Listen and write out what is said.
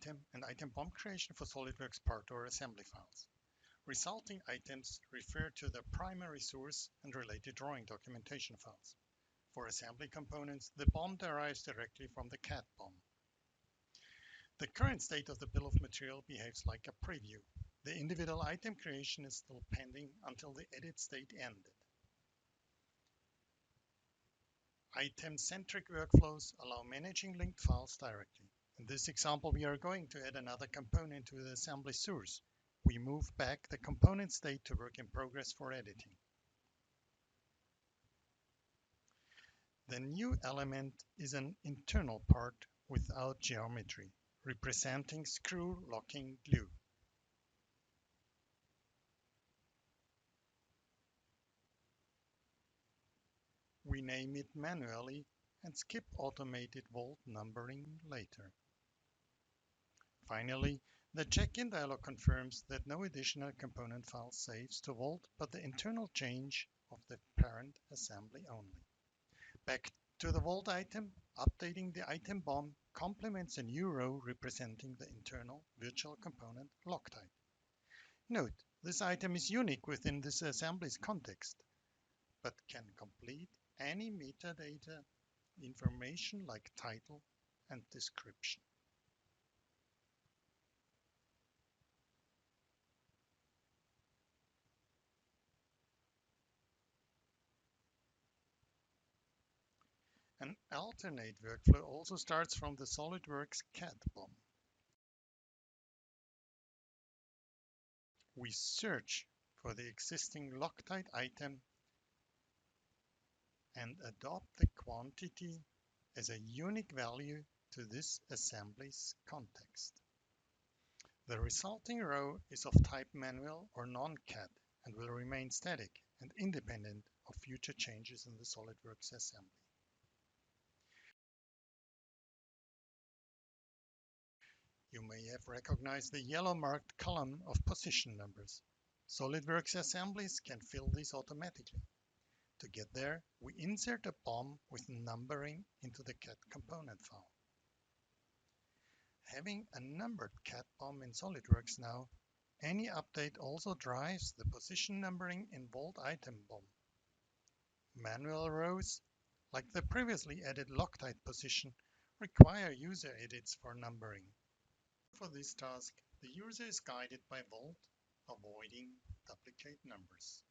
item and item BOM creation for SolidWorks part or assembly files. Resulting items refer to the primary source and related drawing documentation files. For assembly components, the BOM derives directly from the CAD BOM. The current state of the bill of material behaves like a preview. The individual item creation is still pending until the edit state ended. Item-centric workflows allow managing linked files directly. In this example, we are going to add another component to the assembly source. We move back the component state to work in progress for editing. The new element is an internal part without geometry, representing screw locking glue. We name it manually and skip automated volt numbering later. Finally, the check-in dialog confirms that no additional component file saves to volt, but the internal change of the parent assembly only. Back to the volt item, updating the item BOM complements a new row representing the internal virtual component Loctite. Note, this item is unique within this assembly's context, but can complete any metadata information like title and description. An alternate workflow also starts from the SolidWorks CAD BOM. We search for the existing Loctite item and adopt the quantity as a unique value to this assembly's context. The resulting row is of type manual or non-CAD and will remain static and independent of future changes in the SolidWorks assembly. You may have recognized the yellow marked column of position numbers. SolidWorks assemblies can fill these automatically. To get there, we insert a BOM with numbering into the CAD component file. Having a numbered CAD BOM in SolidWorks now, any update also drives the position numbering in volt item BOM. Manual rows, like the previously added Loctite position, require user edits for numbering. For this task, the user is guided by volt, avoiding duplicate numbers.